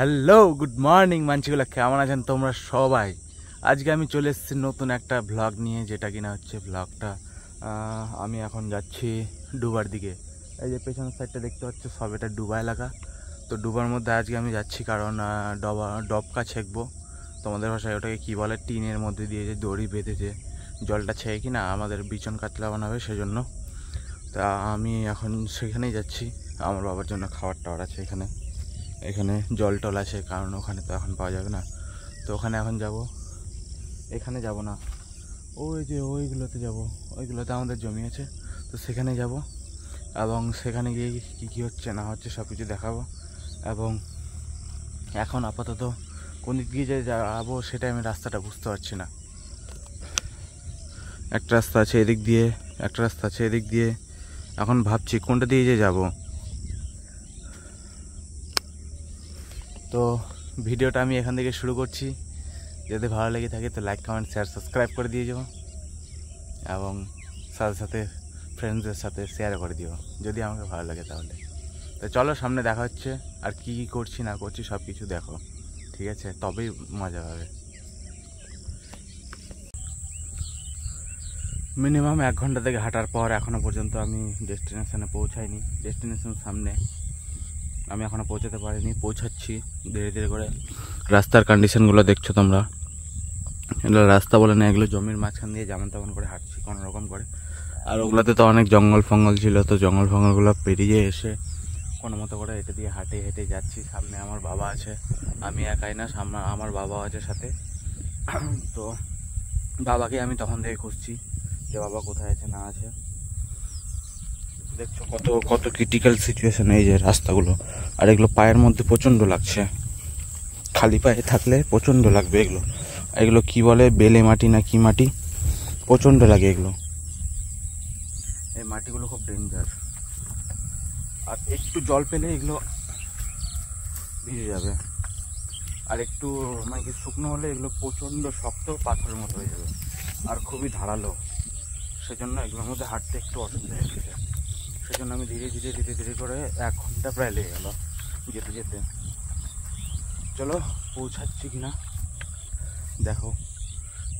Hello good morning মানছিগুলো, কেমন আছেন তোমরা সবাই? আজকে আমি চলে এসেছি নতুন একটা ব্লগ নিয়ে, যেটা কিনা হচ্ছে ব্লগটা আমি এখন যাচ্ছি ডুবার দিকে। এই যে পেছনের সাইডটা দেখতে পাচ্ছ, সব এটা ডুবা এলাকা। তো ডুবার মধ্যে আজকে আমি যাচ্ছি কারণ ডবকা ছেঁকবো। তোমাদের ভাষায় ওটাকে কী বলে, টিনের মধ্যে দিয়ে যে দড়ি বেঁধেছে জলটা ছেঁকে কিনা আমাদের বিচন কাতলা বানাবে, সেজন্য। তা আমি এখন সেখানেই যাচ্ছি। আমার বাবার জন্য খাবার টাবার আছে এখানে, এখানে জল টল আছে, কারণ ওখানে তো এখন পাওয়া যাবে না। তো ওখানে এখন যাব, এখানে যাব না, ওই যে ওইগুলোতে যাব, ওইগুলোতে আমাদের জমি আছে, তো সেখানে যাব এবং সেখানে গিয়ে কী কী হচ্ছে না হচ্ছে সব কিছু দেখাবো। এবং এখন আপাতত কোন দিক দিয়ে যে যাবো সেটা আমি রাস্তাটা বুঝতে পারছি না। একটা রাস্তা আছে এদিক দিয়ে, একটা রাস্তা আছে এদিক দিয়ে, এখন ভাবছি কোনটা দিয়ে যে যাব। তো ভিডিওটা আমি এখান থেকে শুরু করছি। যদি ভালো লেগে থাকে তো লাইক কমেন্ট শেয়ার সাবস্ক্রাইব করে দিয়ে যাও, এবং সাথে সাথে ফ্রেন্ডসদের সাথে শেয়ার করে দিও যদি আমাকে ভালো লাগে তাহলে। তো চলো সামনে দেখা হচ্ছে, আর কি কী করছি না করছি সব কিছু দেখো, ঠিক আছে? তবেই মজা হবে। মিনিমাম 1 ঘন্টা থেকে হাঁটার পর এখনও পর্যন্ত আমি ডেস্টিনেশনে পৌঁছাইনি। ডেস্টিনেশন সামনে, আমি এখনও পৌঁছাতে পারিনি, পৌঁছাচ্ছি ধীরে ধীরে করে। রাস্তার কন্ডিশনগুলো দেখছো তোমরা, এগুলো রাস্তা বলে না, এগুলো জমির মাঝখান দিয়ে যেমন তেমন করে হাঁটছি কোনো রকম করে। আর ওগুলোতে তো অনেক জঙ্গল ফঙ্গল ছিল, তো জঙ্গল ফঙ্গলগুলো পেরিয়ে এসে কোনো মতো করে এটা দিয়ে হাঁটে হেঁটে যাচ্ছি। সামনে আমার বাবা আছে, আমি একাই না, সামনে আমার বাবাও আছে সাথে। তো বাবাকে আমি তখন থেকে খুঁজছি যে বাবা কোথায় আছে না আছে। দেখছো কত কত ক্রিটিক্যাল সিচুয়েশন এই যে রাস্তাগুলো। আর এগুলো পায়ের মধ্যে প্রচণ্ড লাগছে, খালি পায়ে থাকলে প্রচণ্ড লাগবে। এগুলো এগুলো কি বলে, বেলে মাটি না কি মাটি, প্রচণ্ড লাগে এগুলো। এই মাটিগুলো খুব ডেঞ্জার, আর একটু জল পেলে এগুলো ভিজে যাবে। আর একটু মানে শুকনো হলে এগুলো প্রচণ্ড শক্ত পাথরের মতো হয়ে যাবে, আর খুবই ধারালো। সেজন্য এগুলোর মধ্যে হাঁটতে একটু অসুবিধা হয়ে গেছে। সেজন্য আমি ধীরে ধীরে ধীরে ধীরে করে 1 ঘন্টা প্রায় লেগে গেল যেতে যেতে। চলো পৌঁছাচ্ছি কিনা দেখো,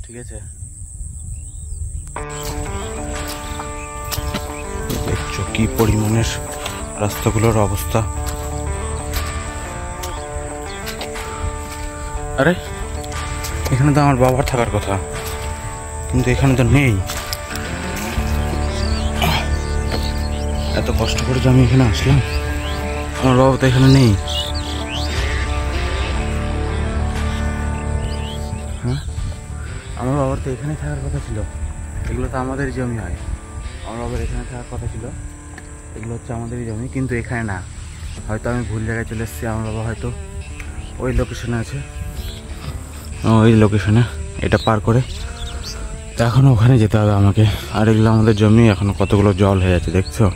ঠিক আছে? দেখছো কি পরিমাণের রাস্তাগুলোর অবস্থা। আরে এখানে তো আমার বাবার থাকার কথা, কিন্তু এখানে তো নেই। এত কষ্ট করে যে আমি এখানে আসলাম, আমার বাবা তো এখানে নেই। হ্যাঁ, আমার বাবার তো এখানে থাকার কথা ছিল। এগুলো তো আমাদের জমি হয়, আমার বাবার এখানে থাকার কথা ছিল। এগুলো হচ্ছে আমাদেরই জমি, কিন্তু এখানে না। হয়তো আমি ভুল জায়গায় চলে এসেছি, আমার বাবা হয়তো ওই লোকেশনে আছে, ওই লোকেশনে এটা পার করে। তো এখনও ওখানে যেতে হবে আমাকে। আর এগুলো আমাদের জমি, এখনও কতগুলো জল হয়ে আছে দেখছো।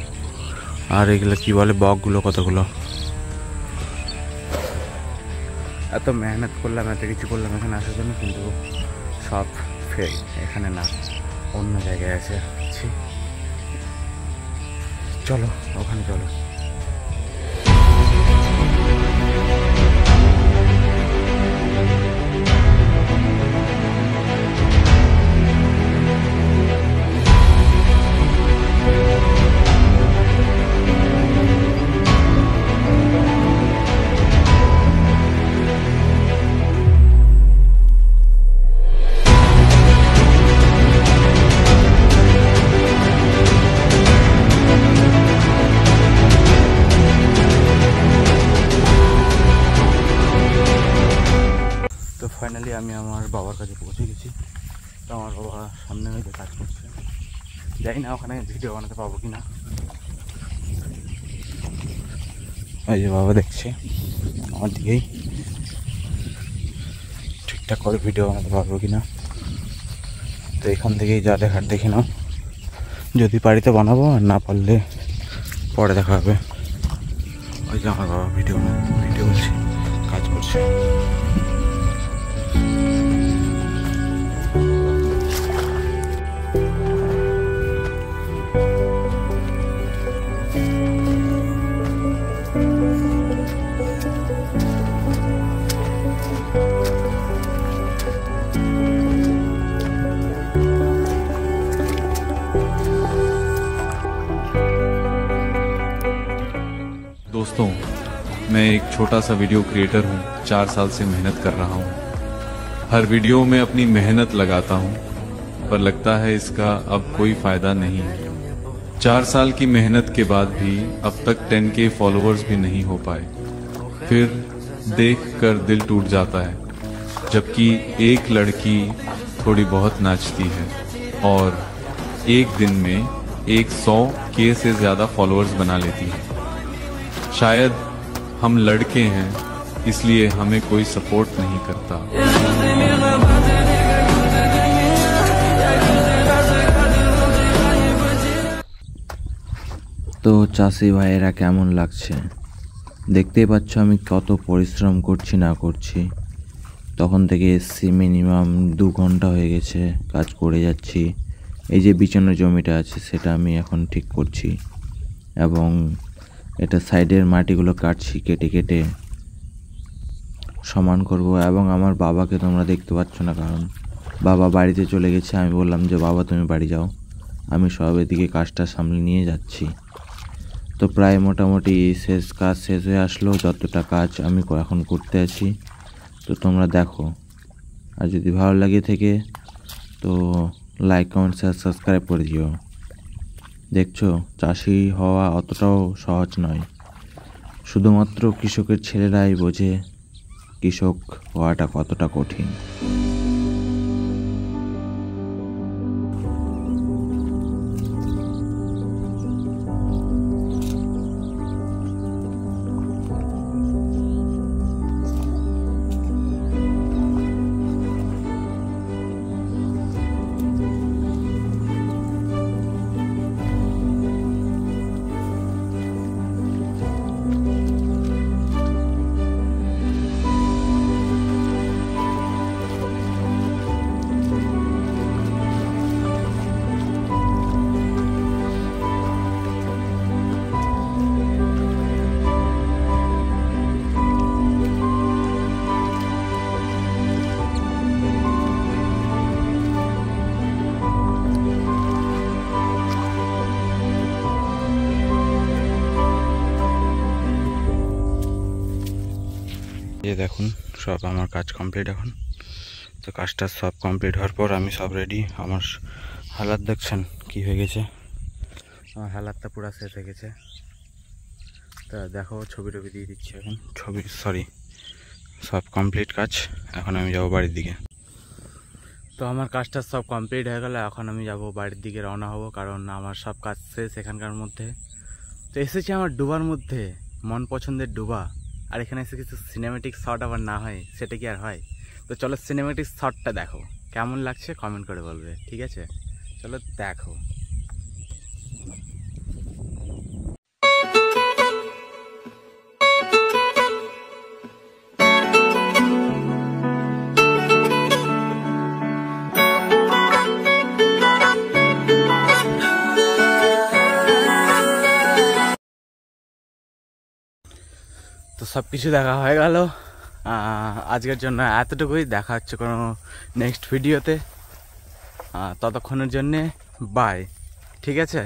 আর এগুলো কি বলে, বকগুলো কতগুলো। এত মেহনত করলাম, এত কিছু করলাম এখানে আসার জন্য, কিন্তু সব ফেল। এখানে না, অন্য জায়গায় আছে। চলো ওখানে চলো। তো ফাইনালি আমি আমার বাবার কাছে পৌঁছে গেছি। তো আমার বাবা সামনে হয়ে কাজ করছে, জানি না ওখানে ভিডিও বানাতে পারবো কি না। এই যে বাবা দেখছে আমার দিকেই, ঠিকঠাক করে ভিডিও বানাতে পারবো কি না। তো এখান থেকেই যা দেখার দেখে নাও, যদি পারি তো বানাবো, আর না পারলে পরে দেখা হবে। ওই যে আমার বাবা ভিডিও বলছি, কাজ করছে। छोटा सा वीडियो क्रिएटर हूँ। 4 साल से मेहनत कर रहा हूँ। हर वीडियो में अपनी मेहनत लगाता हूँ, पर लगता है इसका अब कोई फायदा नहीं है। 4 साल की मेहनत के बाद भी अब तक 10K फॉलोअर्स भी नहीं हो पाए। फिर देखकर दिल टूट जाता है, जबकि एक लड़की थोड़ी बहुत नाचती है और एक दिन में 100K से ज़्यादा फॉलोअर्स बना लेती है। शायद हम लड़के हैं, इसलिए हमें कोई सपोर्ट नहीं करता। তো চাষি ভাইয়েরা কেমন লাগছে দেখতেই পাচ্ছ আমি কত পরিশ্রম করছি না করছি। তখন থেকে এসছি, মিনিমাম 2 ঘন্টা হয়ে গেছে কাজ করে যাচ্ছি। এই যে বিছানো জমিটা আছে সেটা আমি এখন ঠিক করছি এবং এটা সাইডের মাটিগুলো কাটছি, কেটে কেটে সমান করব। এবং আমার বাবাকে তোমরা দেখতে পাচ্ছ না, কারণ বাবা বাড়িতে চলে গেছে। আমি বললাম যে বাবা তুমি বাড়ি যাও, আমি সব এদিকে কাজটা সামলে নিয়ে যাচ্ছি। তো প্রায় মোটামুটি কাজ শেষ হয়ে আসলো, যতটা কাজ আমি এখন করতে আছি। তো তোমরা দেখো, আর যদি ভালো লাগে থেকে তো লাইক কমেন্ট শেয়ার সাবস্ক্রাইব করে দিও। দেখছো চাষি হওয়া অতটাও সহজ নয়, শুধুমাত্র কৃষকের ছেলেরাই বোঝে কৃষক হওয়াটা কতটা কঠিন। ये দেখুন সব আমার কাজ কমপ্লিট এখন। তো কাজটা সব কমপ্লিট হওয়ার পর আমি সব রেডি। আমার হালাত দেখছেন কি হয়ে গেছে, আমার হালাতটা পুরো শেষ হয়ে গেছে। তা দেখো ছবি টবি দিয়ে দিচ্ছি এখন, সব কমপ্লিট কাজ। এখন আমি যাব বাড়ির দিকে। তো আমার কাজটা সব কমপ্লিট হয়ে গেল, এখন আমি যাব বাড়ির দিকে রওনা হব, কারণ আমার সব কাজ শেষ এখানকার মধ্যে। তো এসেছি আমার ডুবার মধ্যে, মন পছন্দের ডুবা। আর এখানে এসে কিছু সিনেমেটিক শট আবার না হয় সেটা কি আর হয়? তো চলো সিনেমেটিক শটটা দেখো, কেমন লাগছে কমেন্ট করে বলবে, ঠিক আছে? চলো দেখো। তো সব কিছু দেখা হয়ে গেল আজকের জন্য, এতটুকুই। দেখা হচ্ছে কোনো নেক্সট ভিডিওতে, ততক্ষণের জন্যে বাই, ঠিক আছে?